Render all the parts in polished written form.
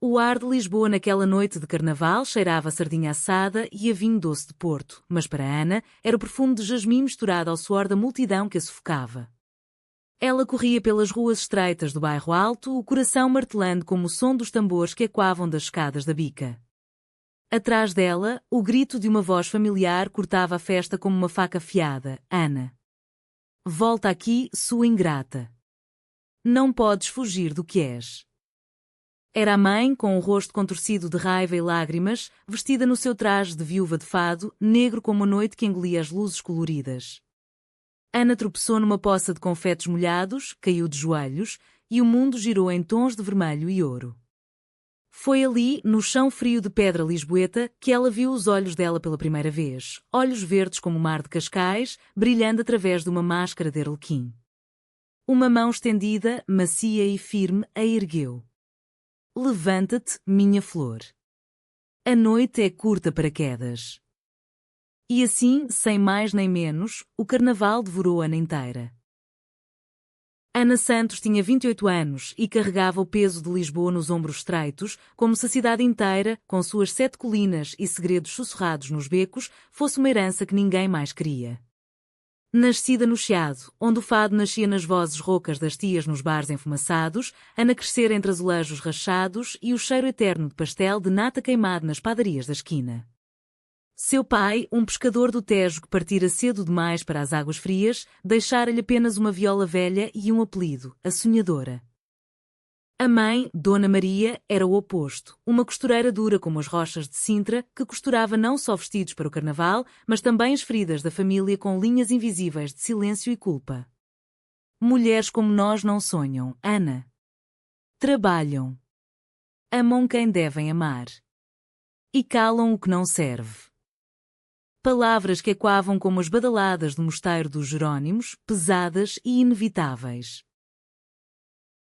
O ar de Lisboa naquela noite de carnaval cheirava a sardinha assada e a vinho doce de Porto, mas para Ana era o perfume de jasmim misturado ao suor da multidão que a sufocava. Ela corria pelas ruas estreitas do bairro Alto, o coração martelando como o som dos tambores que ecoavam das escadas da bica. Atrás dela, o grito de uma voz familiar cortava a festa como uma faca afiada. Ana. Volta aqui, sua ingrata. Não podes fugir do que és. Era a mãe, com o rosto contorcido de raiva e lágrimas, vestida no seu traje de viúva de fado, negro como a noite que engolia as luzes coloridas. Ana tropeçou numa poça de confetes molhados, caiu de joelhos, e o mundo girou em tons de vermelho e ouro. Foi ali, no chão frio de pedra lisboeta, que ela viu os olhos dela pela primeira vez, olhos verdes como o mar de Cascais, brilhando através de uma máscara de arlequim. Uma mão estendida, macia e firme, a ergueu. Levanta-te, minha flor. A noite é curta para quedas. E assim, sem mais nem menos, o carnaval devorou Ana inteira. Ana Santos tinha 28 anos e carregava o peso de Lisboa nos ombros estreitos, como se a cidade inteira, com suas 7 colinas e segredos sussurrados nos becos, fosse uma herança que ninguém mais queria. Nascida no Chiado, onde o fado nascia nas vozes roucas das tias nos bares enfumaçados, Ana crescera entre azulejos rachados e o cheiro eterno de pastel de nata queimado nas padarias da esquina. Seu pai, um pescador do Tejo que partira cedo demais para as águas frias, deixara-lhe apenas uma viola velha e um apelido, a Sonhadora. A mãe, Dona Maria, era o oposto, uma costureira dura como as rochas de Sintra, que costurava não só vestidos para o carnaval, mas também as feridas da família com linhas invisíveis de silêncio e culpa. Mulheres como nós não sonham, Ana. Trabalham. Amam quem devem amar. E calam o que não serve. Palavras que ecoavam como as badaladas do mosteiro dos Jerónimos, pesadas e inevitáveis.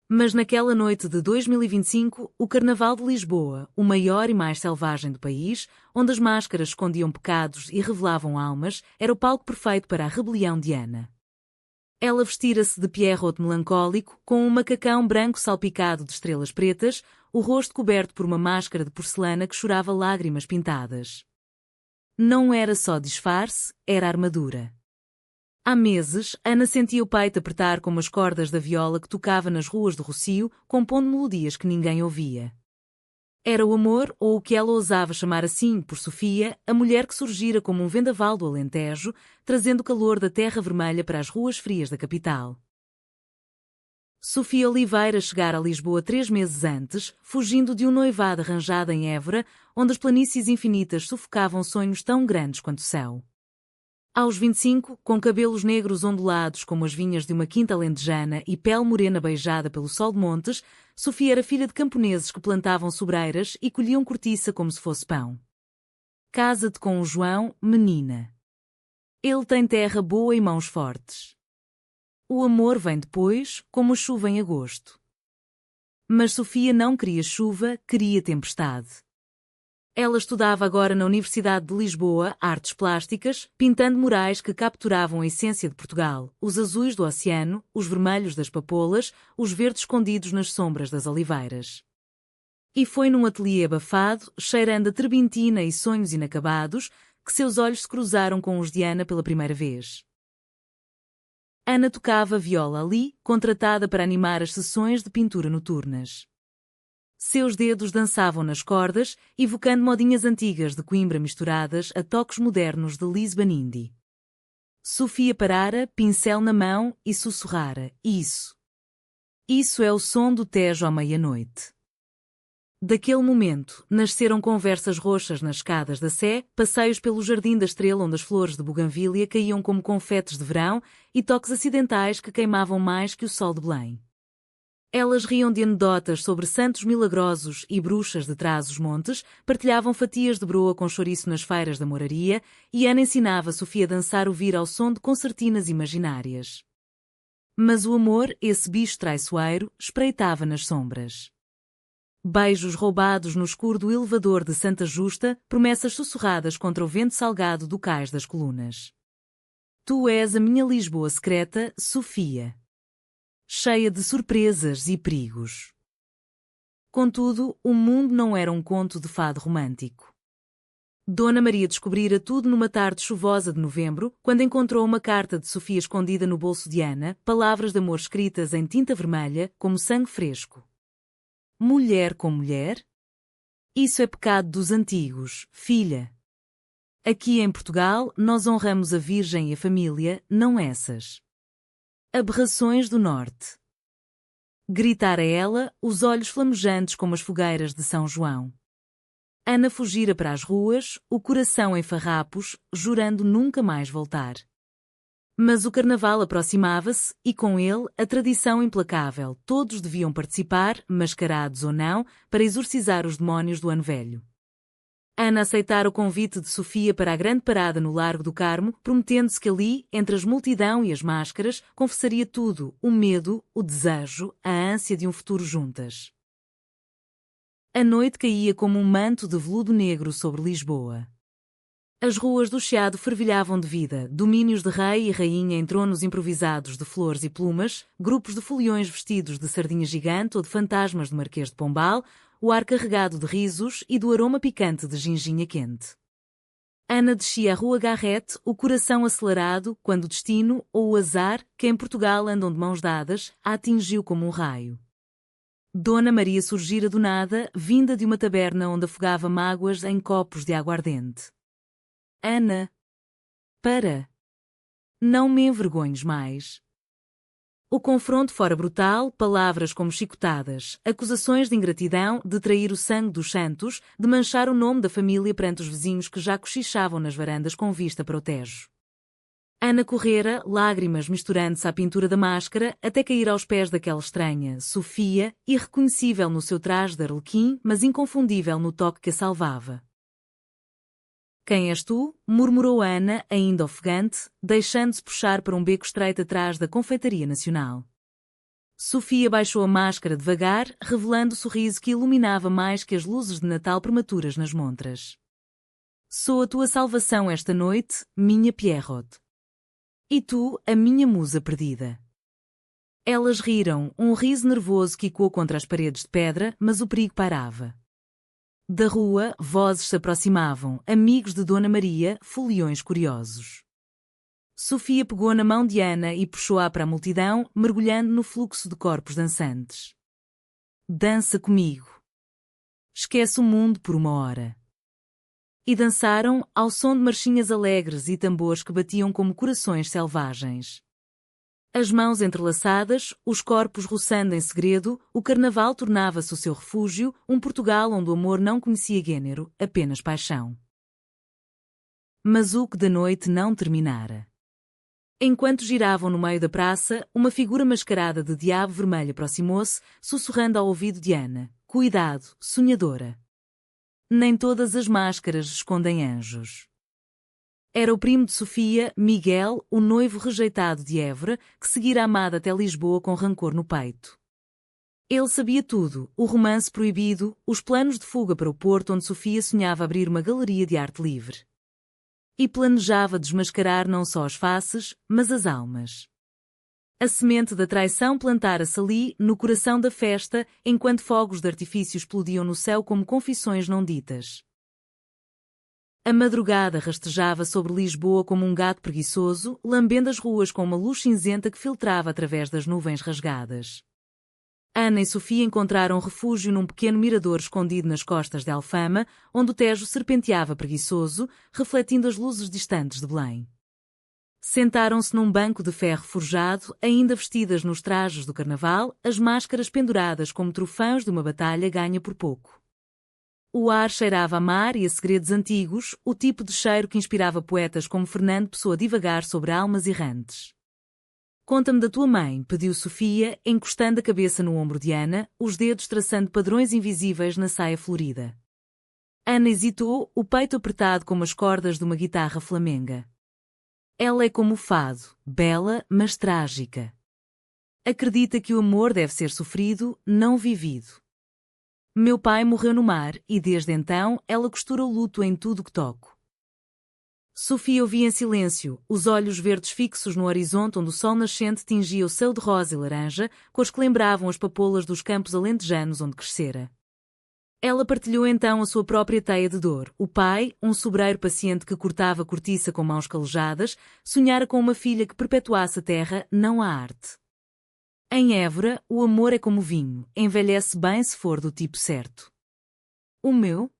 Mas naquela noite de 2025, o Carnaval de Lisboa, o maior e mais selvagem do país, onde as máscaras escondiam pecados e revelavam almas, era o palco perfeito para a rebelião de Ana. Ela vestira-se de Pierrot melancólico, com um macacão branco salpicado de estrelas pretas, o rosto coberto por uma máscara de porcelana que chorava lágrimas pintadas. Não era só disfarce, era armadura. Há meses, Ana sentia o peito apertar como as cordas da viola que tocava nas ruas do Rossio, compondo melodias que ninguém ouvia. Era o amor, ou o que ela ousava chamar assim por Sofia, a mulher que surgira como um vendaval do Alentejo, trazendo o calor da terra vermelha para as ruas frias da capital. Sofia Oliveira chegara a Lisboa 3 meses antes, fugindo de um noivado arranjado em Évora, onde as planícies infinitas sufocavam sonhos tão grandes quanto o céu. Aos 25, com cabelos negros ondulados como as vinhas de uma quinta alentejana e pele morena beijada pelo sol de montes, Sofia era filha de camponeses que plantavam sobreiras e colhiam cortiça como se fosse pão. Casa-te com o João, menina. Ele tem terra boa e mãos fortes. O amor vem depois, como a chuva em agosto. Mas Sofia não queria chuva, queria tempestade. Ela estudava agora na Universidade de Lisboa artes plásticas, pintando murais que capturavam a essência de Portugal, os azuis do oceano, os vermelhos das papoulas, os verdes escondidos nas sombras das oliveiras. E foi num ateliê abafado, cheirando a terbentina e sonhos inacabados, que seus olhos se cruzaram com os de Ana pela primeira vez. Ana tocava viola ali, contratada para animar as sessões de pintura noturnas. Seus dedos dançavam nas cordas, evocando modinhas antigas de Coimbra misturadas a toques modernos de Lisbon Indie. Sofia parara, pincel na mão, e sussurrara: Isso. Isso é o som do Tejo à meia-noite. Daquele momento, nasceram conversas roxas nas escadas da Sé, passeios pelo Jardim da Estrela onde as flores de buganvília caíam como confetes de verão e toques acidentais que queimavam mais que o sol de Belém. Elas riam de anedotas sobre santos milagrosos e bruxas de trás-os-montes, partilhavam fatias de broa com chouriço nas feiras da moraria e Ana ensinava Sofia a dançar o vir ao som de concertinas imaginárias. Mas o amor, esse bicho traiçoeiro, espreitava nas sombras. Beijos roubados no escuro do elevador de Santa Justa, promessas sussurradas contra o vento salgado do cais das colunas. Tu és a minha Lisboa secreta, Sofia. Cheia de surpresas e perigos. Contudo, o mundo não era um conto de fado romântico. Dona Maria descobrira tudo numa tarde chuvosa de novembro, quando encontrou uma carta de Sofia escondida no bolso de Ana, palavras de amor escritas em tinta vermelha, como sangue fresco. Mulher com mulher? Isso é pecado dos antigos, filha. Aqui em Portugal, nós honramos a Virgem e a família, não essas aberrações do Norte. Gritara ela, os olhos flamejantes como as fogueiras de São João. Ana fugira para as ruas, o coração em farrapos, jurando nunca mais voltar. Mas o carnaval aproximava-se, e com ele a tradição implacável. Todos deviam participar, mascarados ou não, para exorcizar os demónios do ano velho. Ana aceitara o convite de Sofia para a grande parada no Largo do Carmo, prometendo-se que ali, entre as multidão e as máscaras, confessaria tudo, o medo, o desejo, a ânsia de um futuro juntas. A noite caía como um manto de veludo negro sobre Lisboa. As ruas do Chiado fervilhavam de vida, domínios de rei e rainha em tronos improvisados de flores e plumas, grupos de foliões vestidos de sardinha gigante ou de fantasmas do Marquês de Pombal, o ar carregado de risos e do aroma picante de ginginha quente. Ana descia a Rua Garrete, o coração acelerado, quando o destino, ou o azar, que em Portugal andam de mãos dadas, a atingiu como um raio. Dona Maria surgira do nada, vinda de uma taberna onde afogava mágoas em copos de aguardente. Ana! Para! Não me envergonhes mais. O confronto fora brutal, palavras como chicotadas, acusações de ingratidão, de trair o sangue dos santos, de manchar o nome da família perante os vizinhos que já cochichavam nas varandas com vista para o Tejo. Ana correra, lágrimas misturando-se à pintura da máscara, até cair aos pés daquela estranha, Sofia, irreconhecível no seu traje de arlequim, mas inconfundível no toque que a salvava. Quem és tu? Murmurou Ana, ainda ofegante, deixando-se puxar para um beco estreito atrás da Confeitaria Nacional. Sofia baixou a máscara devagar, revelando o sorriso que iluminava mais que as luzes de Natal prematuras nas montras. Sou a tua salvação esta noite, minha Pierrot. E tu, a minha musa perdida. Elas riram, um riso nervoso que ecoou contra as paredes de pedra, mas o perigo parava. Da rua, vozes se aproximavam, amigos de Dona Maria, foliões curiosos. Sofia pegou na mão de Ana e puxou-a para a multidão, mergulhando no fluxo de corpos dançantes. Dança comigo. Esquece o mundo por uma hora. E dançaram, ao som de marchinhas alegres e tambores que batiam como corações selvagens. As mãos entrelaçadas, os corpos roçando em segredo, o carnaval tornava-se o seu refúgio, um Portugal onde o amor não conhecia gênero, apenas paixão. Mas o que da noite não terminara. Enquanto giravam no meio da praça, uma figura mascarada de diabo vermelho aproximou-se, sussurrando ao ouvido de Ana: Cuidado, sonhadora. Nem todas as máscaras escondem anjos. Era o primo de Sofia, Miguel, o noivo rejeitado de Évora, que seguira a amada até Lisboa com rancor no peito. Ele sabia tudo, o romance proibido, os planos de fuga para o Porto onde Sofia sonhava abrir uma galeria de arte livre. E planejava desmascarar não só as faces, mas as almas. A semente da traição plantara-se ali, no coração da festa, enquanto fogos de artifício explodiam no céu como confissões não ditas. A madrugada rastejava sobre Lisboa como um gato preguiçoso, lambendo as ruas com uma luz cinzenta que filtrava através das nuvens rasgadas. Ana e Sofia encontraram refúgio num pequeno mirador escondido nas costas de Alfama, onde o Tejo serpenteava preguiçoso, refletindo as luzes distantes de Belém. Sentaram-se num banco de ferro forjado, ainda vestidas nos trajes do carnaval, as máscaras penduradas como troféus de uma batalha ganha por pouco. O ar cheirava a mar e a segredos antigos, o tipo de cheiro que inspirava poetas como Fernando Pessoa a divagar sobre almas errantes. Conta-me da tua mãe, pediu Sofia, encostando a cabeça no ombro de Ana, os dedos traçando padrões invisíveis na saia florida. Ana hesitou, o peito apertado como as cordas de uma guitarra flamenga. Ela é como o fado, bela, mas trágica. Acredita que o amor deve ser sofrido, não vivido. Meu pai morreu no mar e desde então ela costura o luto em tudo que toco. Sofia ouvia em silêncio, os olhos verdes fixos no horizonte onde o sol nascente tingia o céu de rosa e laranja, cores que lembravam as papoulas dos campos alentejanos onde crescera. Ela partilhou então a sua própria teia de dor. O pai, um sobreiro paciente que cortava cortiça com mãos calejadas, sonhara com uma filha que perpetuasse a terra, não a arte. Em Évora, o amor é como vinho, envelhece bem se for do tipo certo. O meu?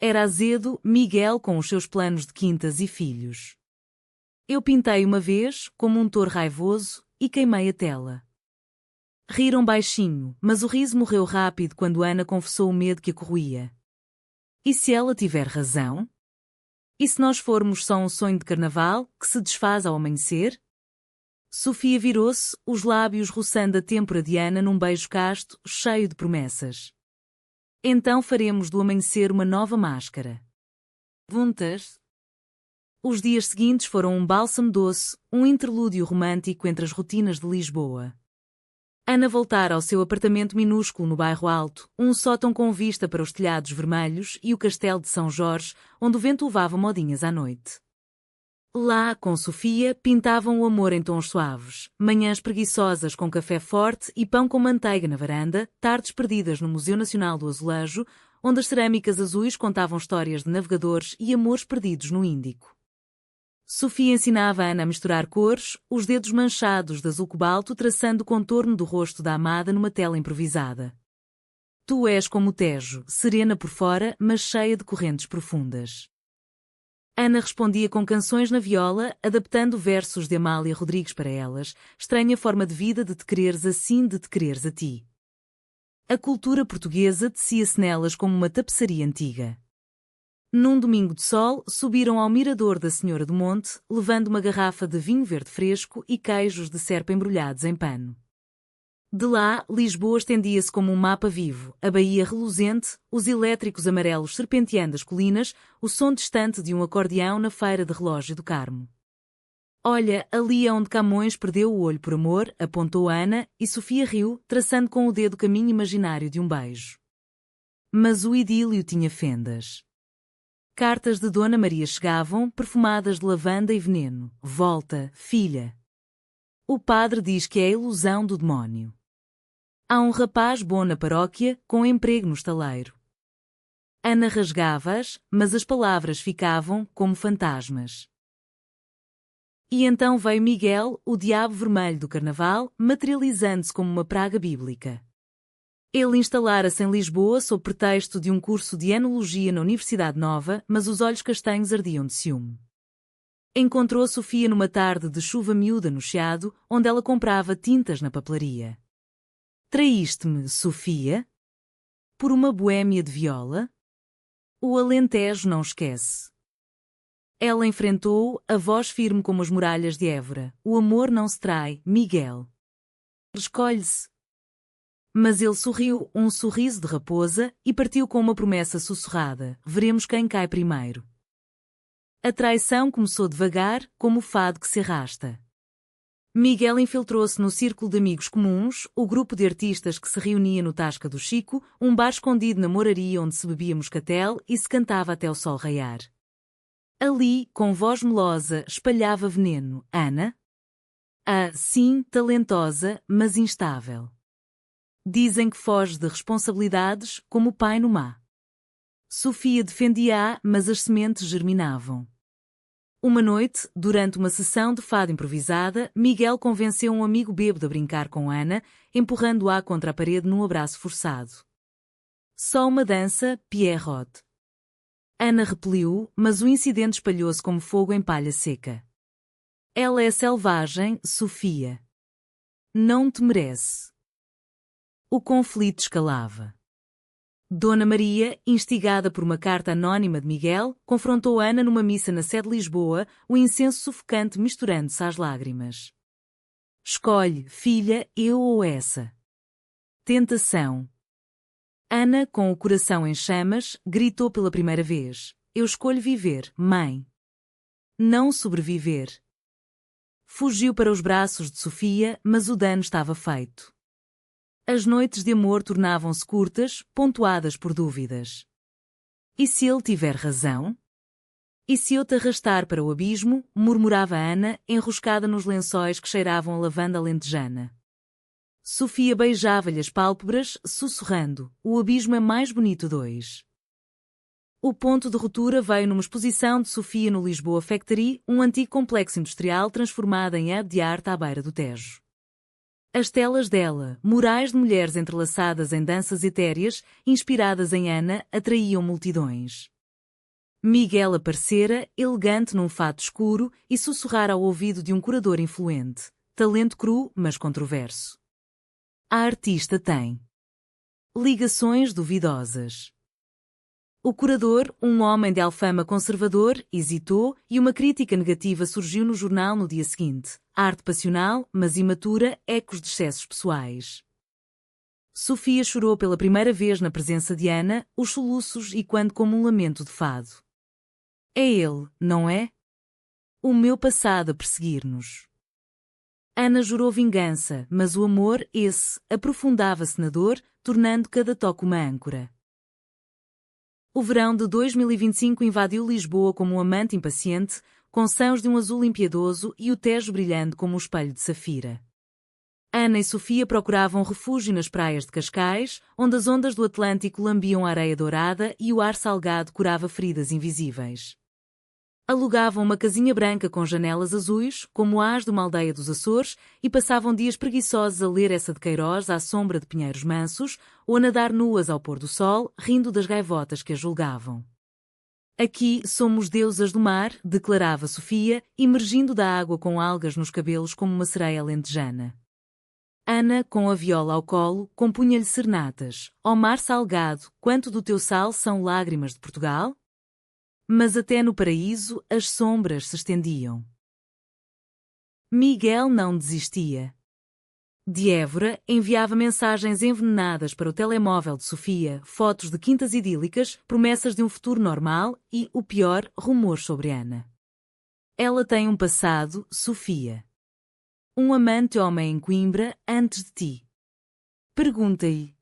Era azedo, Miguel com os seus planos de quintas e filhos. Eu pintei uma vez, como um touro raivoso, e queimei a tela. Riram baixinho, mas o riso morreu rápido quando Ana confessou o medo que a corroía. E se ela tiver razão? E se nós formos só um sonho de carnaval, que se desfaz ao amanhecer? Sofia virou-se, os lábios roçando a têmpora de Ana num beijo casto, cheio de promessas. Então faremos do amanhecer uma nova máscara. Juntas? Os dias seguintes foram um bálsamo doce, um interlúdio romântico entre as rotinas de Lisboa. Ana voltara ao seu apartamento minúsculo no bairro Alto, um sótão com vista para os telhados vermelhos e o castelo de São Jorge, onde o vento levava modinhas à noite. Lá, com Sofia, pintavam o amor em tons suaves, manhãs preguiçosas com café forte e pão com manteiga na varanda, tardes perdidas no Museu Nacional do Azulejo, onde as cerâmicas azuis contavam histórias de navegadores e amores perdidos no Índico. Sofia ensinava a Ana a misturar cores, os dedos manchados de azul cobalto traçando o contorno do rosto da amada numa tela improvisada. Tu és como o Tejo, serena por fora, mas cheia de correntes profundas. Ana respondia com canções na viola, adaptando versos de Amália Rodrigues para elas, estranha forma de vida de te quereres assim de te quereres a ti. A cultura portuguesa tecia-se nelas como uma tapeçaria antiga. Num domingo de sol, subiram ao mirador da Senhora do Monte, levando uma garrafa de vinho verde fresco e queijos de serpa embrulhados em pano. De lá, Lisboa estendia-se como um mapa vivo, a baía reluzente, os elétricos amarelos serpenteando as colinas, o som distante de um acordeão na feira de relógio do Carmo. Olha, ali é onde Camões perdeu o olho por amor, apontou Ana, e Sofia riu, traçando com o dedo o caminho imaginário de um beijo. Mas o idílio tinha fendas. Cartas de Dona Maria chegavam, perfumadas de lavanda e veneno. Volta, filha. O padre diz que é a ilusão do demónio. Há um rapaz bom na paróquia, com emprego no estaleiro. Ana rasgava-as, mas as palavras ficavam como fantasmas. E então veio Miguel, o diabo vermelho do carnaval, materializando-se como uma praga bíblica. Ele instalara-se em Lisboa sob pretexto de um curso de enologia na Universidade Nova, mas os olhos castanhos ardiam de ciúme. Encontrou Sofia numa tarde de chuva miúda no Chiado, onde ela comprava tintas na papelaria. Traíste-me, Sofia? Por uma boémia de viola? O Alentejo não esquece. Ela enfrentou-o, a voz firme como as muralhas de Évora. O amor não se trai, Miguel. Escolhe-se. Mas ele sorriu, um sorriso de raposa, e partiu com uma promessa sussurrada: veremos quem cai primeiro. A traição começou devagar, como o fado que se arrasta. Miguel infiltrou-se no círculo de amigos comuns, o grupo de artistas que se reunia no Tasca do Chico, um bar escondido na moraria onde se bebia moscatel e se cantava até o sol raiar. Ali, com voz melosa, espalhava veneno. Ana? Ah, sim, talentosa, mas instável. Dizem que foge de responsabilidades, como o pai no mar. Sofia defendia-a, mas as sementes germinavam. Uma noite, durante uma sessão de fado improvisada, Miguel convenceu um amigo bêbado a brincar com Ana, empurrando-a contra a parede num abraço forçado. Só uma dança, Pierrot. Ana repeliu-o, mas o incidente espalhou-se como fogo em palha seca. Ela é selvagem, Sofia. Não te merece. O conflito escalava. Dona Maria, instigada por uma carta anónima de Miguel, confrontou Ana numa missa na sede de Lisboa, o incenso sufocante misturando-se às lágrimas. Escolhe, filha, eu ou essa. Tentação. Ana, com o coração em chamas, gritou pela primeira vez: eu escolho viver, mãe. Não sobreviver. Fugiu para os braços de Sofia, mas o dano estava feito. As noites de amor tornavam-se curtas, pontuadas por dúvidas. E se ele tiver razão? E se eu te arrastar para o abismo? Murmurava Ana, enroscada nos lençóis que cheiravam a lavanda alentejana. Sofia beijava-lhe as pálpebras, sussurrando: "O abismo é mais bonito dois." O ponto de ruptura veio numa exposição de Sofia no Lisboa Factory, um antigo complexo industrial transformado em hub de arte à beira do Tejo. As telas dela, murais de mulheres entrelaçadas em danças etéreas, inspiradas em Ana, atraíam multidões. Miguel aparecera, elegante num fato escuro, e sussurrara ao ouvido de um curador influente: talento cru, mas controverso. A artista tem ligações duvidosas. O curador, um homem de alfama conservador, hesitou e uma crítica negativa surgiu no jornal no dia seguinte: arte passional, mas imatura, ecos de excessos pessoais. Sofia chorou pela primeira vez na presença de Ana, os soluços e quando como um lamento de fado. É ele, não é? O meu passado a perseguir-nos. Ana jurou vingança, mas o amor, esse, aprofundava-se na dor, tornando cada toque uma âncora. O verão de 2025 invadiu Lisboa como um amante impaciente, com sãos de um azul impiedoso e o Tejo brilhando como um espelho de safira. Ana e Sofia procuravam refúgio nas praias de Cascais, onde as ondas do Atlântico lambiam a areia dourada e o ar salgado curava feridas invisíveis. Alugavam uma casinha branca com janelas azuis, como as de uma aldeia dos Açores, e passavam dias preguiçosos a ler essa de Queiroz à sombra de pinheiros mansos, ou a nadar nuas ao pôr do sol, rindo das gaivotas que as julgavam. Aqui somos deusas do mar, declarava Sofia, emergindo da água com algas nos cabelos como uma sereia alentejana. Ana, com a viola ao colo, compunha-lhe serenatas: ó mar salgado, quanto do teu sal são lágrimas de Portugal? Mas até no paraíso as sombras se estendiam. Miguel não desistia. De Évora, enviava mensagens envenenadas para o telemóvel de Sofia, fotos de quintas idílicas, promessas de um futuro normal e, o pior, rumores sobre Ana. Ela tem um passado, Sofia. Um amante homem em Coimbra, antes de ti. Pergunta-lhe.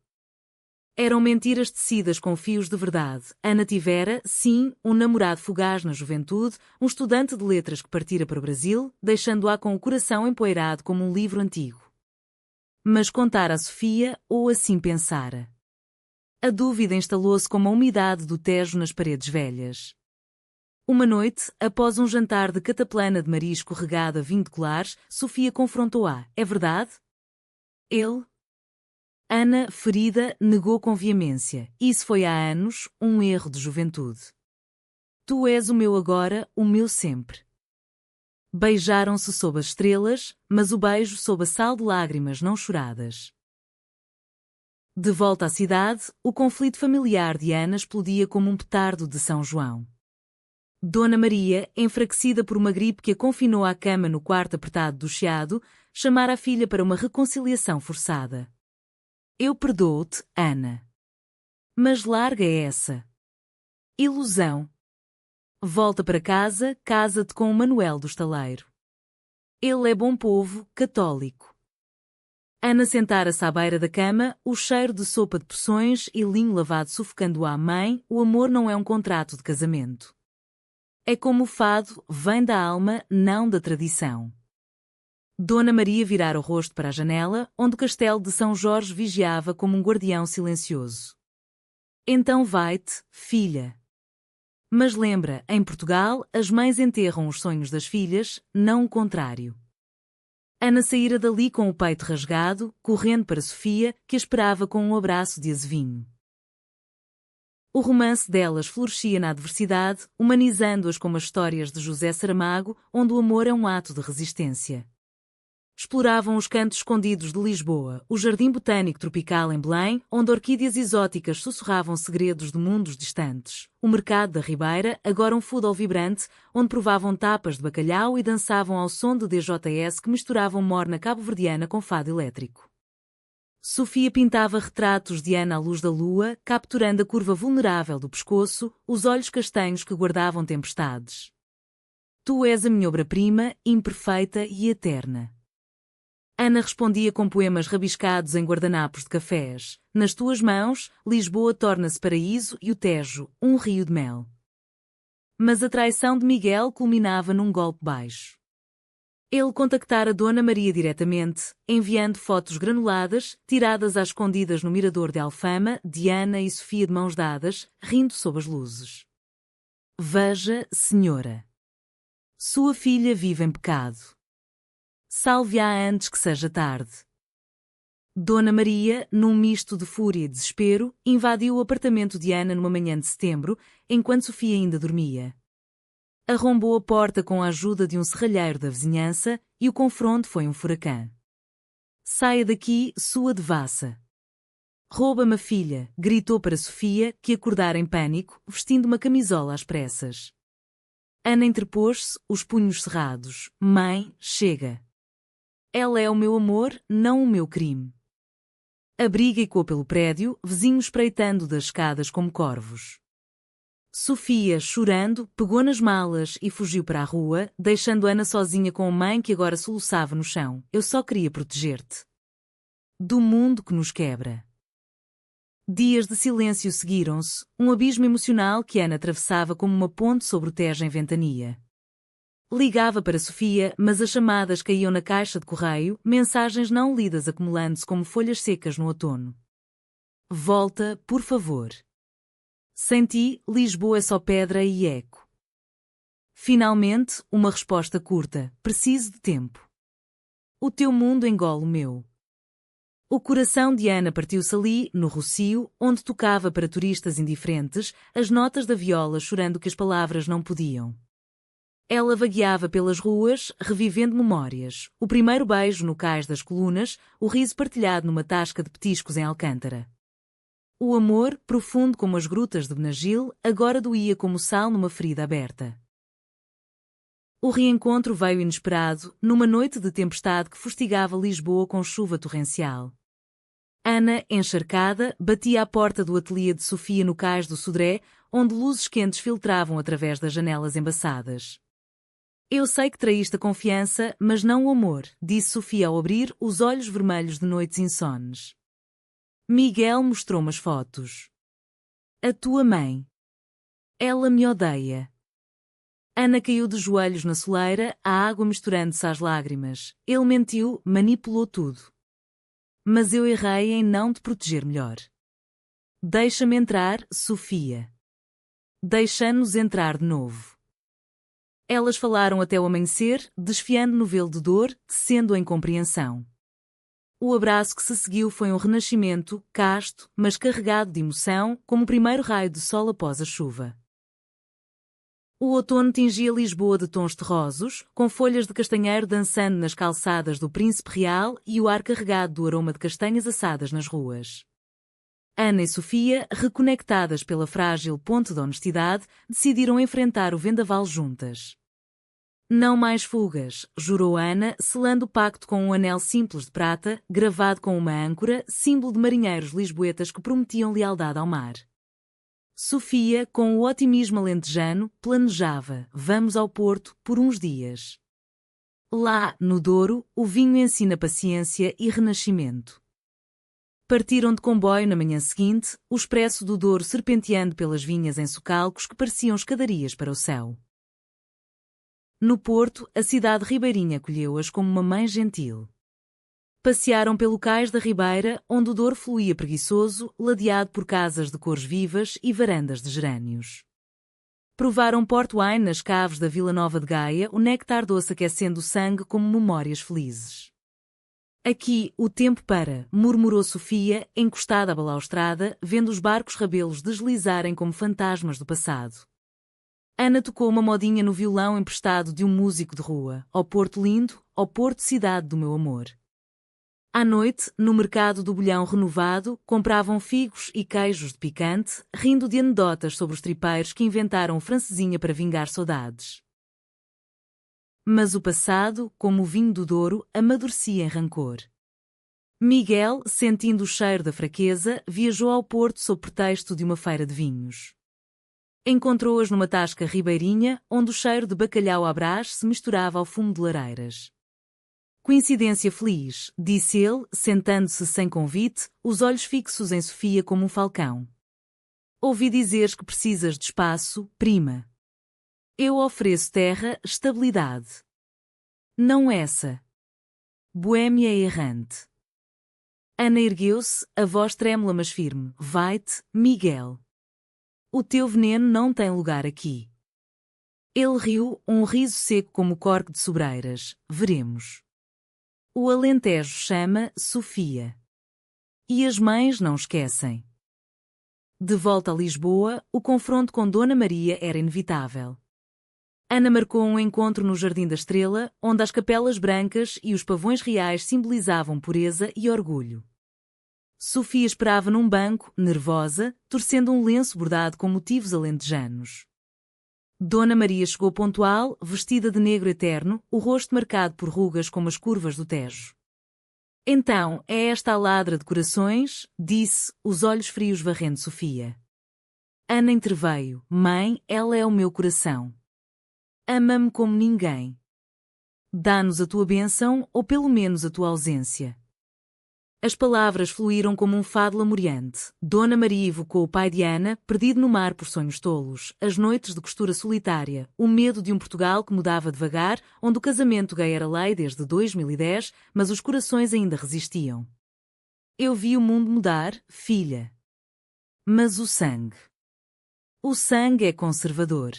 Eram mentiras tecidas com fios de verdade. Ana tivera, sim, um namorado fugaz na juventude, um estudante de letras que partira para o Brasil, deixando-a com o coração empoeirado como um livro antigo. Mas contara a Sofia, ou assim pensara. A dúvida instalou-se como a umidade do Tejo nas paredes velhas. Uma noite, após um jantar de cataplana de marisco regado a vinho de colares, Sofia confrontou-a: é verdade? Ele? Ana, ferida, negou com veemência. Isso foi há anos, um erro de juventude. Tu és o meu agora, o meu sempre. Beijaram-se sob as estrelas, mas o beijo sob a sal de lágrimas não choradas. De volta à cidade, o conflito familiar de Ana explodia como um petardo de São João. Dona Maria, enfraquecida por uma gripe que a confinou à cama no quarto apertado do Chiado, chamara a filha para uma reconciliação forçada. Eu perdoo-te, Ana. Mas larga essa ilusão. Volta para casa, casa-te com o Manuel do estaleiro. Ele é bom povo, católico. Ana sentara-se à beira da cama, o cheiro de sopa de poções e linho lavado sufocando-a à mãe. O amor não é um contrato de casamento. É como o fado, vem da alma, não da tradição. Dona Maria virara o rosto para a janela, onde o castelo de São Jorge vigiava como um guardião silencioso. Então vai-te, filha. Mas lembra, em Portugal, as mães enterram os sonhos das filhas, não o contrário. Ana saíra dali com o peito rasgado, correndo para Sofia, que a esperava com um abraço de azevinho. O romance delas florescia na adversidade, humanizando-as como as histórias de José Saramago, onde o amor é um ato de resistência. Exploravam os cantos escondidos de Lisboa, o jardim botânico tropical em Belém, onde orquídeas exóticas sussurravam segredos de mundos distantes. O mercado da Ribeira, agora um fútbol vibrante, onde provavam tapas de bacalhau e dançavam ao som de DJS que misturavam morna cabo-verdiana com fado elétrico. Sofia pintava retratos de Ana à luz da lua, capturando a curva vulnerável do pescoço, os olhos castanhos que guardavam tempestades. Tu és a minha obra-prima, imperfeita e eterna. Ana respondia com poemas rabiscados em guardanapos de cafés. Nas tuas mãos, Lisboa torna-se paraíso e o Tejo, um rio de mel. Mas a traição de Miguel culminava num golpe baixo. Ele contactara Dona Maria diretamente, enviando fotos granuladas, tiradas às escondidas no mirador de Alfama, de Ana e Sofia de mãos dadas, rindo sob as luzes. Veja, senhora. Sua filha vive em pecado. Salve-a antes que seja tarde. Dona Maria, num misto de fúria e desespero, invadiu o apartamento de Ana numa manhã de setembro, enquanto Sofia ainda dormia. Arrombou a porta com a ajuda de um serralheiro da vizinhança e o confronto foi um furacão. Saia daqui, sua devassa. Rouba-me a filha, gritou para Sofia, que acordara em pânico, vestindo uma camisola às pressas. Ana interpôs-se, os punhos cerrados. Mãe, chega. Ela é o meu amor, não o meu crime. A briga ecoou pelo prédio, vizinhos espreitando das escadas como corvos. Sofia, chorando, pegou nas malas e fugiu para a rua, deixando Ana sozinha com a mãe que agora soluçava no chão. Eu só queria proteger-te. Do mundo que nos quebra. Dias de silêncio seguiram-se, um abismo emocional que Ana atravessava como uma ponte sobre o Tejo em ventania. Ligava para Sofia, mas as chamadas caíam na caixa de correio, mensagens não lidas acumulando-se como folhas secas no outono. Volta, por favor. Sem ti, Lisboa é só pedra e eco. Finalmente, uma resposta curta. Preciso de tempo. O teu mundo engole o meu. O coração de Ana partiu-se ali, no Rocio, onde tocava para turistas indiferentes, as notas da viola chorando que as palavras não podiam. Ela vagueava pelas ruas, revivendo memórias. O primeiro beijo no cais das colunas, o riso partilhado numa tasca de petiscos em Alcântara. O amor, profundo como as grutas de Benagil, agora doía como sal numa ferida aberta. O reencontro veio inesperado, numa noite de tempestade que fustigava Lisboa com chuva torrencial. Ana, encharcada, batia à porta do ateliê de Sofia no cais do Sodré, onde luzes quentes filtravam através das janelas embaçadas. Eu sei que traíste a confiança, mas não o amor, disse Sofia ao abrir os olhos vermelhos de noites insones. Miguel mostrou-me as fotos. A tua mãe. Ela me odeia. Ana caiu de joelhos na soleira, a água misturando-se às lágrimas. Ele mentiu, manipulou tudo. Mas eu errei em não te proteger melhor. Deixa-me entrar, Sofia. Deixa-nos entrar de novo. Elas falaram até o amanhecer, desfiando no velo de dor, tecendo a incompreensão. O abraço que se seguiu foi um renascimento, casto, mas carregado de emoção, como o primeiro raio de sol após a chuva. O outono tingia Lisboa de tons terrosos, com folhas de castanheiro dançando nas calçadas do Príncipe Real e o ar carregado do aroma de castanhas assadas nas ruas. Ana e Sofia, reconectadas pela frágil ponte da honestidade, decidiram enfrentar o vendaval juntas. Não mais fugas, jurou Ana, selando o pacto com um anel simples de prata, gravado com uma âncora, símbolo de marinheiros lisboetas que prometiam lealdade ao mar. Sofia, com o otimismo alentejano, planejava: vamos ao Porto por uns dias. Lá, no Douro, o vinho ensina paciência e renascimento. Partiram de comboio na manhã seguinte, o expresso do Douro serpenteando pelas vinhas em socalcos que pareciam escadarias para o céu. No Porto, a cidade ribeirinha acolheu-as como uma mãe gentil. Passearam pelo cais da Ribeira, onde o Douro fluía preguiçoso, ladeado por casas de cores vivas e varandas de gerânios. Provaram port wine nas caves da Vila Nova de Gaia, o néctar doce aquecendo o sangue como memórias felizes. Aqui, o tempo para, murmurou Sofia, encostada à balaustrada, vendo os barcos rabelos deslizarem como fantasmas do passado. Ana tocou uma modinha no violão emprestado de um músico de rua. Ó Porto lindo, ó Porto cidade do meu amor. À noite, no mercado do bolhão renovado, compravam figos e queijos de picante, rindo de anedotas sobre os tripeiros que inventaram francesinha para vingar saudades. Mas o passado, como o vinho do Douro, amadurecia em rancor. Miguel, sentindo o cheiro da fraqueza, viajou ao Porto sob pretexto de uma feira de vinhos. Encontrou-as numa tasca ribeirinha, onde o cheiro de bacalhau à brás se misturava ao fumo de lareiras. Coincidência feliz, disse ele, sentando-se sem convite, os olhos fixos em Sofia como um falcão. Ouvi dizeres que precisas de espaço, prima. Eu ofereço terra, estabilidade. Não essa. Boêmia errante. Ana ergueu-se, a voz trêmula mas firme. Vai-te, Miguel. O teu veneno não tem lugar aqui. Ele riu, um riso seco como o corque de sobreiras. Veremos. O Alentejo chama Sofia. E as mães não esquecem. De volta a Lisboa, o confronto com Dona Maria era inevitável. Ana marcou um encontro no Jardim da Estrela, onde as capelas brancas e os pavões reais simbolizavam pureza e orgulho. Sofia esperava num banco, nervosa, torcendo um lenço bordado com motivos alentejanos. Dona Maria chegou pontual, vestida de negro eterno, o rosto marcado por rugas como as curvas do Tejo. Então, é esta a ladra de corações? Disse, os olhos frios varrendo Sofia. Ana interveio. Mãe, ela é o meu coração. Ama-me como ninguém. Dá-nos a tua bênção, ou pelo menos a tua ausência. As palavras fluíram como um fado lamuriante. Dona Maria evocou o pai de Ana, perdido no mar por sonhos tolos, as noites de costura solitária, o medo de um Portugal que mudava devagar, onde o casamento gay era lei desde 2010, mas os corações ainda resistiam. Eu vi o mundo mudar, filha. Mas o sangue. O sangue é conservador.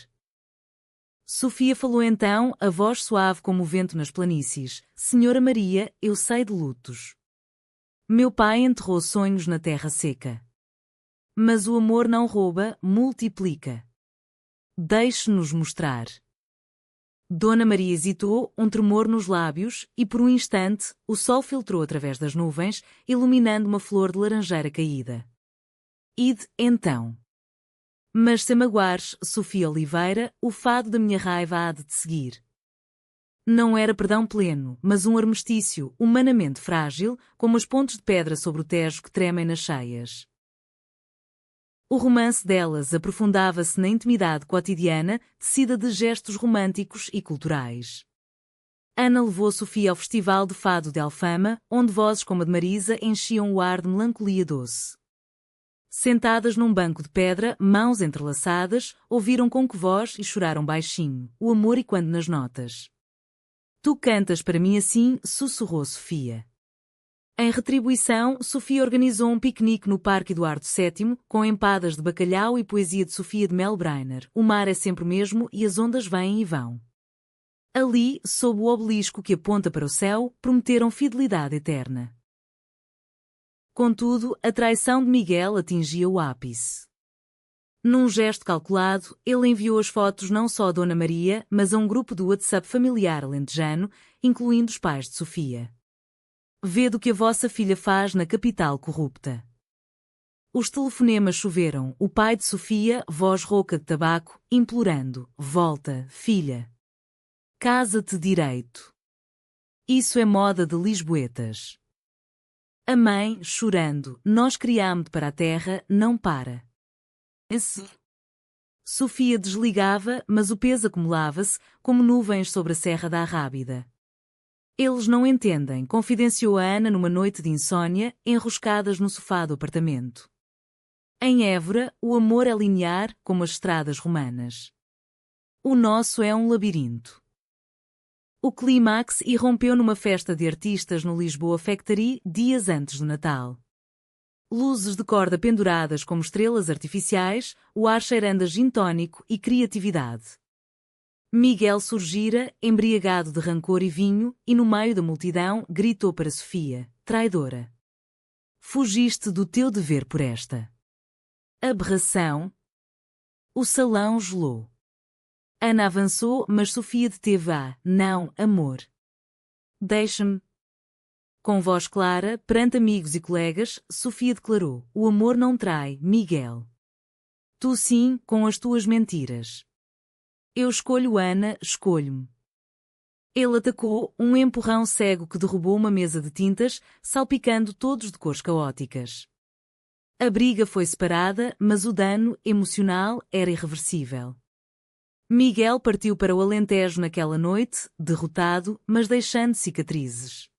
Sofia falou então, a voz suave como o vento nas planícies. Senhora Maria, eu sei de lutos. Meu pai enterrou sonhos na terra seca. Mas o amor não rouba, multiplica. Deixe-nos mostrar. Dona Maria hesitou, um tremor nos lábios, e por um instante, o sol filtrou através das nuvens, iluminando uma flor de laranjeira caída. Ide, então. Mas se magoares, Sofia Oliveira, o fado da minha raiva há de te seguir. Não era perdão pleno, mas um armistício, humanamente frágil, como as pontes de pedra sobre o Tejo que tremem nas cheias. O romance delas aprofundava-se na intimidade cotidiana, tecida de gestos românticos e culturais. Ana levou Sofia ao Festival de Fado de Alfama, onde vozes como a de Marisa enchiam o ar de melancolia doce. Sentadas num banco de pedra, mãos entrelaçadas, ouviram com que voz e choraram baixinho, o amor e quando nas notas. Tu cantas para mim assim, sussurrou Sofia. Em retribuição, Sofia organizou um piquenique no Parque Eduardo VII, com empadas de bacalhau e poesia de Sofia de Melbrenner. O mar é sempre o mesmo e as ondas vêm e vão. Ali, sob o obelisco que aponta para o céu, prometeram fidelidade eterna. Contudo, a traição de Miguel atingia o ápice. Num gesto calculado, ele enviou as fotos não só a Dona Maria, mas a um grupo do WhatsApp familiar alentejano, incluindo os pais de Sofia. Vê do que a vossa filha faz na capital corrupta. Os telefonemas choveram, o pai de Sofia, voz rouca de tabaco, implorando, volta, filha. Casa-te direito. Isso é moda de lisboetas. A mãe, chorando, nós criámo-te para a terra, não para. Sofia desligava, mas o peso acumulava-se, como nuvens sobre a Serra da Arrábida. Eles não entendem, confidenciou a Ana numa noite de insônia, enroscadas no sofá do apartamento. Em Évora, o amor é linear, como as estradas romanas. O nosso é um labirinto. O clímax irrompeu numa festa de artistas no Lisboa Factory, dias antes do Natal. Luzes de corda penduradas como estrelas artificiais, o ar cheirando a gin tónico e criatividade. Miguel surgira, embriagado de rancor e vinho, e no meio da multidão gritou para Sofia, traidora. Fugiste do teu dever por esta aberração. O salão gelou. Ana avançou, mas Sofia deteve não, amor. Deixa-me. Com voz clara, perante amigos e colegas, Sofia declarou, o amor não trai, Miguel. Tu sim, com as tuas mentiras. Eu escolho Ana, escolho-me. Ele atacou, um empurrão cego que derrubou uma mesa de tintas, salpicando todos de cores caóticas. A briga foi separada, mas o dano, emocional, era irreversível. Miguel partiu para o Alentejo naquela noite, derrotado, mas deixando cicatrizes.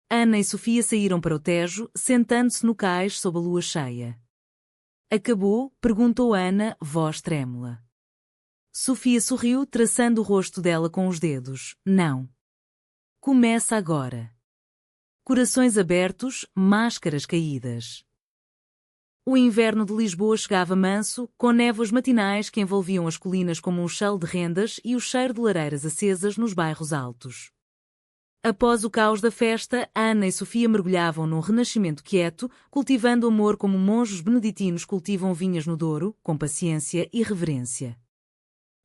Ana e Sofia saíram para o Tejo, sentando-se no cais sob a lua cheia. Acabou? Perguntou Ana, voz trêmula. Sofia sorriu, traçando o rosto dela com os dedos. Não. Começa agora. Corações abertos, máscaras caídas. O inverno de Lisboa chegava manso, com névoas matinais que envolviam as colinas como um gel de rendas e o cheiro de lareiras acesas nos bairros altos. Após o caos da festa, Ana e Sofia mergulhavam num renascimento quieto, cultivando amor como monges beneditinos cultivam vinhas no Douro, com paciência e reverência.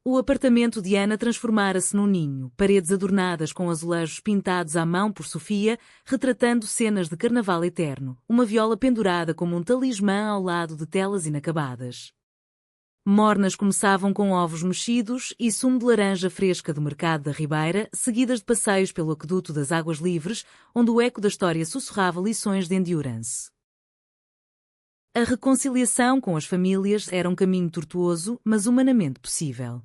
O apartamento de Ana transformara-se num ninho, paredes adornadas com azulejos pintados à mão por Sofia, retratando cenas de carnaval eterno, uma viola pendurada como um talismã ao lado de telas inacabadas. Mornas começavam com ovos mexidos e sumo de laranja fresca do mercado da Ribeira, seguidas de passeios pelo aqueduto das Águas Livres, onde o eco da história sussurrava lições de endurance. A reconciliação com as famílias era um caminho tortuoso, mas humanamente possível.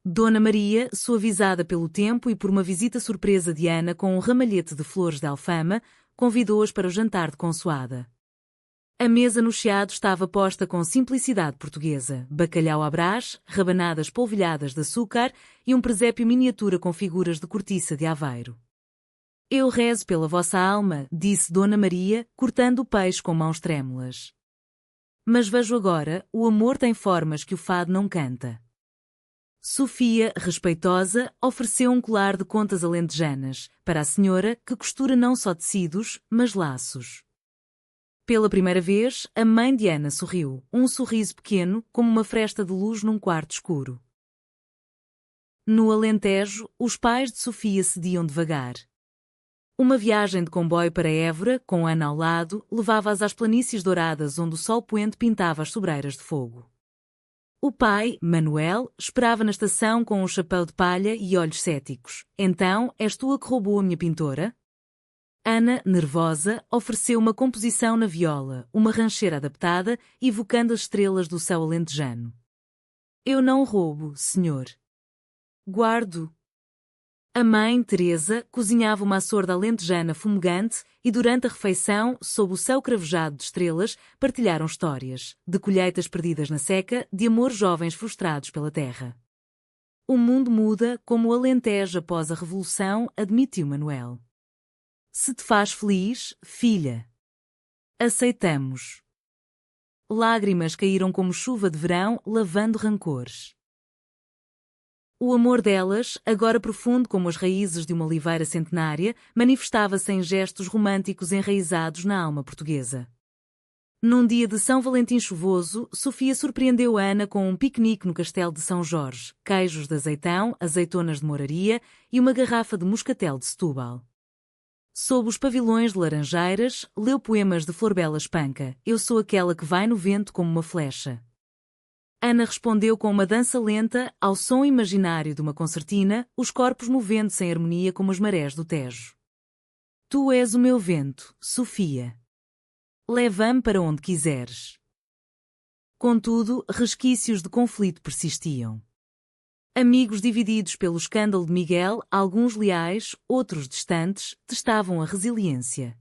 Dona Maria, suavizada pelo tempo e por uma visita surpresa de Ana com um ramalhete de flores de alfama, convidou-as para o jantar de consoada. A mesa no chiado estava posta com simplicidade portuguesa, bacalhau à brás, rabanadas polvilhadas de açúcar e um presépio miniatura com figuras de cortiça de Aveiro. Eu rezo pela vossa alma, disse Dona Maria, cortando o peixe com mãos trêmulas. Mas vejo agora, o amor tem formas que o fado não canta. Sofia, respeitosa, ofereceu um colar de contas alentejanas, para a senhora, que costura não só tecidos, mas laços. Pela primeira vez, a mãe de Ana sorriu, um sorriso pequeno, como uma fresta de luz num quarto escuro. No Alentejo, os pais de Sofia cediam devagar. Uma viagem de comboio para Évora, com Ana ao lado, levava-as às planícies douradas onde o sol poente pintava as sobreiras de fogo. O pai, Manuel, esperava na estação com um chapéu de palha e olhos céticos. Então, és tu a que roubou a minha pintora? Ana, nervosa, ofereceu uma composição na viola, uma rancheira adaptada, evocando as estrelas do céu alentejano. Eu não roubo, senhor. Guardo. A mãe, Teresa, cozinhava uma açorda alentejana fumegante e durante a refeição, sob o céu cravejado de estrelas, partilharam histórias, de colheitas perdidas na seca, de amores jovens frustrados pela terra. O mundo muda como o Alentejo após a Revolução, admitiu Manuel. Se te faz feliz, filha. Aceitamos. Lágrimas caíram como chuva de verão, lavando rancores. O amor delas, agora profundo como as raízes de uma oliveira centenária, manifestava-se em gestos românticos enraizados na alma portuguesa. Num dia de São Valentim chuvoso, Sofia surpreendeu Ana com um piquenique no castelo de São Jorge, queijos de azeitão, azeitonas de moraria e uma garrafa de moscatel de Setúbal. Sob os pavilhões de laranjeiras, leu poemas de Florbela Espanca, Eu sou aquela que vai no vento como uma flecha. Ana respondeu com uma dança lenta, ao som imaginário de uma concertina, os corpos movendo-se em harmonia como as marés do Tejo. Tu és o meu vento, Sofia. Leva-me para onde quiseres. Contudo, resquícios de conflito persistiam. Amigos divididos pelo escândalo de Miguel, alguns leais, outros distantes, testavam a resiliência.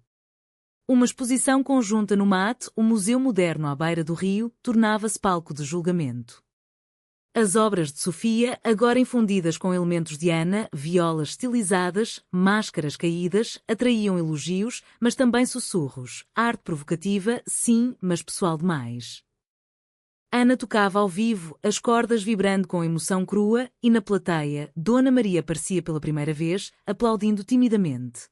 Uma exposição conjunta no MAT, o Museu Moderno à beira do rio, tornava-se palco de julgamento. As obras de Sofia, agora infundidas com elementos de Ana, violas estilizadas, máscaras caídas, atraíam elogios, mas também sussurros. Arte provocativa, sim, mas pessoal demais. Ana tocava ao vivo, as cordas vibrando com emoção crua, e na plateia, Dona Maria aparecia pela primeira vez, aplaudindo timidamente.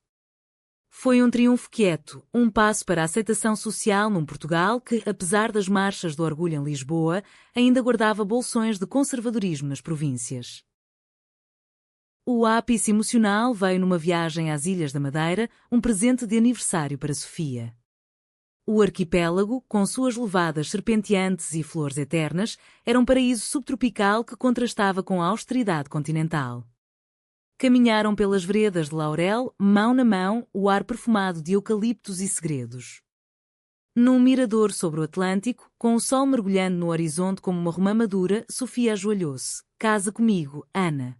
Foi um triunfo quieto, um passo para a aceitação social num Portugal que, apesar das marchas do orgulho em Lisboa, ainda guardava bolsões de conservadorismo nas províncias. O ápice emocional veio numa viagem às Ilhas da Madeira, um presente de aniversário para Sofia. O arquipélago, com suas levadas serpenteantes e flores eternas, era um paraíso subtropical que contrastava com a austeridade continental. Caminharam pelas veredas de laurel, mão na mão, o ar perfumado de eucaliptos e segredos. Num mirador sobre o Atlântico, com o sol mergulhando no horizonte como uma romã madura, Sofia ajoelhou-se. Casa comigo, Ana.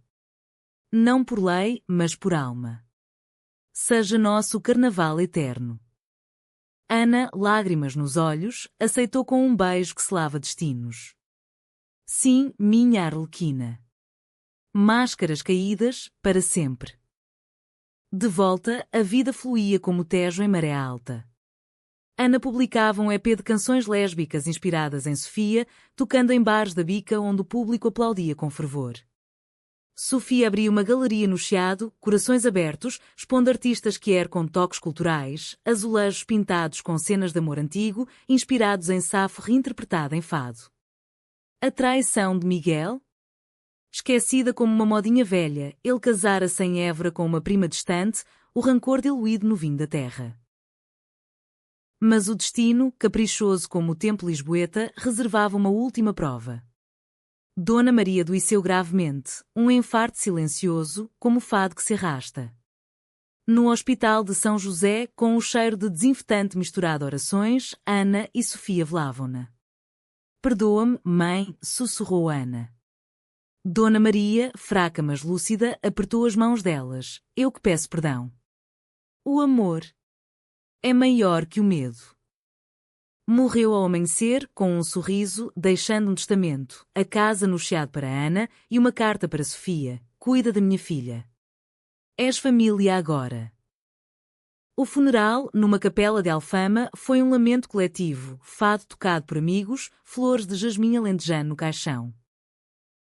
Não por lei, mas por alma. Seja nosso carnaval eterno. Ana, lágrimas nos olhos, aceitou com um beijo que selava destinos. Sim, minha Arlequina. Máscaras caídas, para sempre. De volta, a vida fluía como o Tejo em maré alta. Ana publicava um EP de canções lésbicas inspiradas em Sofia, tocando em bares da Bica onde o público aplaudia com fervor. Sofia abria uma galeria no Chiado, corações abertos, expondo artistas queer com toques culturais, azulejos pintados com cenas de amor antigo, inspirados em Safo reinterpretada em fado. A traição de Miguel? Esquecida como uma modinha velha, ele casara-se em Évora com uma prima distante, o rancor diluído no vinho da terra. Mas o destino, caprichoso como o tempo lisboeta, reservava uma última prova. Dona Maria adoeceu gravemente, um infarto silencioso, como o fado que se arrasta. No hospital de São José, com o cheiro de desinfetante misturado a orações, Ana e Sofia velavam-na. Perdoa-me, mãe, sussurrou Ana. Dona Maria, fraca mas lúcida, apertou as mãos delas. Eu que peço perdão. O amor é maior que o medo. Morreu ao amanhecer, com um sorriso, deixando um testamento, a casa no Chiado para Ana e uma carta para Sofia. Cuida da minha filha. És família agora. O funeral, numa capela de Alfama, foi um lamento coletivo, fado tocado por amigos, flores de jasmim alentejano no caixão.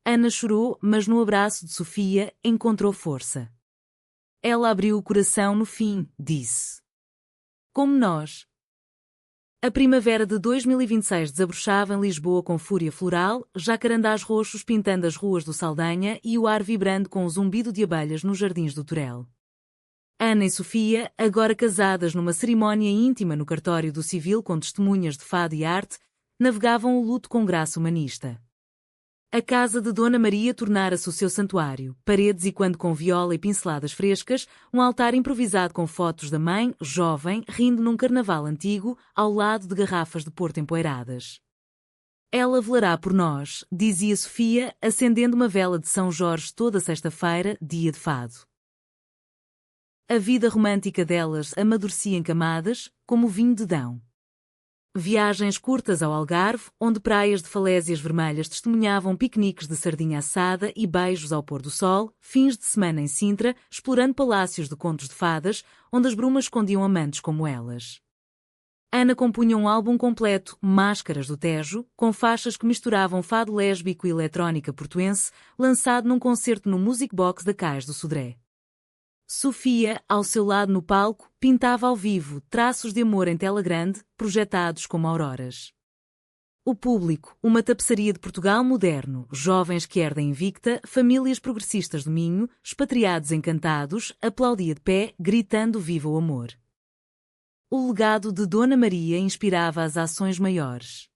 Ana chorou, mas no abraço de Sofia encontrou força. Ela abriu o coração no fim, disse. Como nós. A primavera de 2026 desabrochava em Lisboa com fúria floral, jacarandás roxos pintando as ruas do Saldanha e o ar vibrando com o zumbido de abelhas nos jardins do Torel. Ana e Sofia, agora casadas numa cerimónia íntima no cartório do Civil com testemunhas de fado e arte, navegavam o luto com graça humanista. A casa de Dona Maria tornara-se o seu santuário, paredes e quando com viola e pinceladas frescas, um altar improvisado com fotos da mãe, jovem, rindo num carnaval antigo, ao lado de garrafas de Porto empoeiradas. Ela velará por nós, dizia Sofia, acendendo uma vela de São Jorge toda sexta-feira, dia de fado. A vida romântica delas amadurecia em camadas, como vinho de Dão. Viagens curtas ao Algarve, onde praias de falésias vermelhas testemunhavam piqueniques de sardinha assada e beijos ao pôr do sol, fins de semana em Sintra, explorando palácios de contos de fadas, onde as brumas escondiam amantes como elas. Ana compunha um álbum completo, Máscaras do Tejo, com faixas que misturavam fado lésbico e eletrónica portuense, lançado num concerto no Music Box da Cais do Sodré. Sofia, ao seu lado no palco, pintava ao vivo traços de amor em tela grande, projetados como auroras. O público, uma tapeçaria de Portugal moderno, jovens que herdem invicta, famílias progressistas do Minho, expatriados encantados, aplaudia de pé, gritando viva o amor. O legado de Dona Maria inspirava as ações maiores.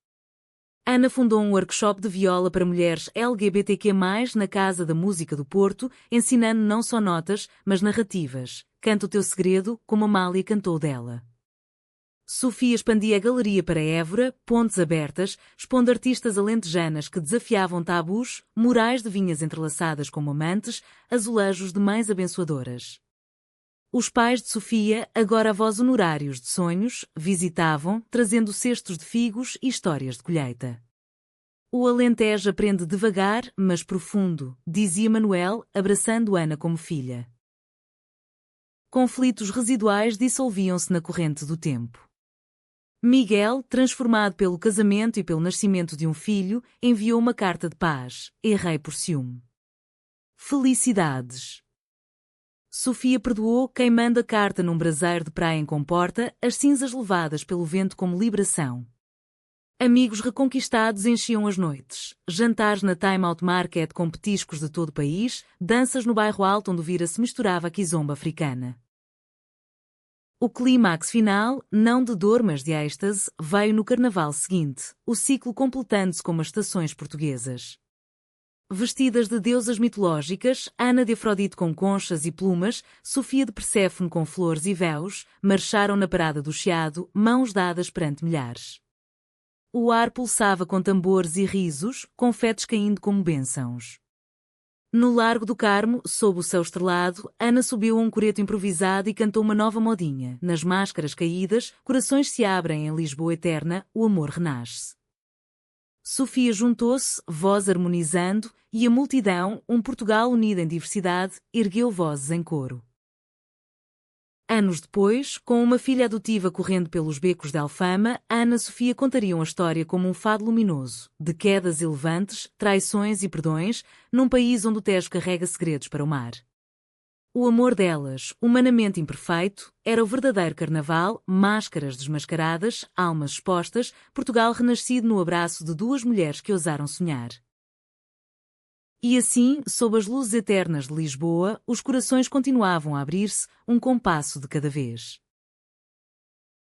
Ana fundou um workshop de viola para mulheres LGBTQ+, na Casa da Música do Porto, ensinando não só notas, mas narrativas. Canta o teu segredo, como Amália cantou dela. Sofia expandia a galeria para Évora, pontes abertas, expondo artistas alentejanas que desafiavam tabus, murais de vinhas entrelaçadas como amantes, azulejos de mães abençoadoras. Os pais de Sofia, agora avós honorários de sonhos, visitavam, trazendo cestos de figos e histórias de colheita. O Alentejo aprende devagar, mas profundo, dizia Manuel, abraçando Ana como filha. Conflitos residuais dissolviam-se na corrente do tempo. Miguel, transformado pelo casamento e pelo nascimento de um filho, enviou uma carta de paz. Errei por ciúme. Felicidades. Sofia perdoou, queimando a carta num braseiro de praia em Comporta, as cinzas levadas pelo vento como liberação. Amigos reconquistados enchiam as noites, jantares na Time Out Market com petiscos de todo o país, danças no bairro alto onde o vira se misturava a quizomba africana. O clímax final, não de dor mas de êxtase, veio no carnaval seguinte, o ciclo completando-se como as estações portuguesas. Vestidas de deusas mitológicas, Ana de Afrodite com conchas e plumas, Sofia de Perséfone com flores e véus, marcharam na parada do Chiado, mãos dadas perante milhares. O ar pulsava com tambores e risos, confetes caindo como bênçãos. No Largo do Carmo, sob o céu estrelado, Ana subiu a um coreto improvisado e cantou uma nova modinha. Nas máscaras caídas, corações se abrem em Lisboa eterna, o amor renasce. Sofia juntou-se, voz harmonizando, e a multidão, um Portugal unido em diversidade, ergueu vozes em coro. Anos depois, com uma filha adotiva correndo pelos becos de Alfama, Ana Sofia contariam a história como um fado luminoso, de quedas e levantes, traições e perdões, num país onde o Tejo carrega segredos para o mar. O amor delas, humanamente imperfeito, era o verdadeiro carnaval, máscaras desmascaradas, almas expostas, Portugal renascido no abraço de duas mulheres que ousaram sonhar. E assim, sob as luzes eternas de Lisboa, os corações continuavam a abrir-se, um compasso de cada vez.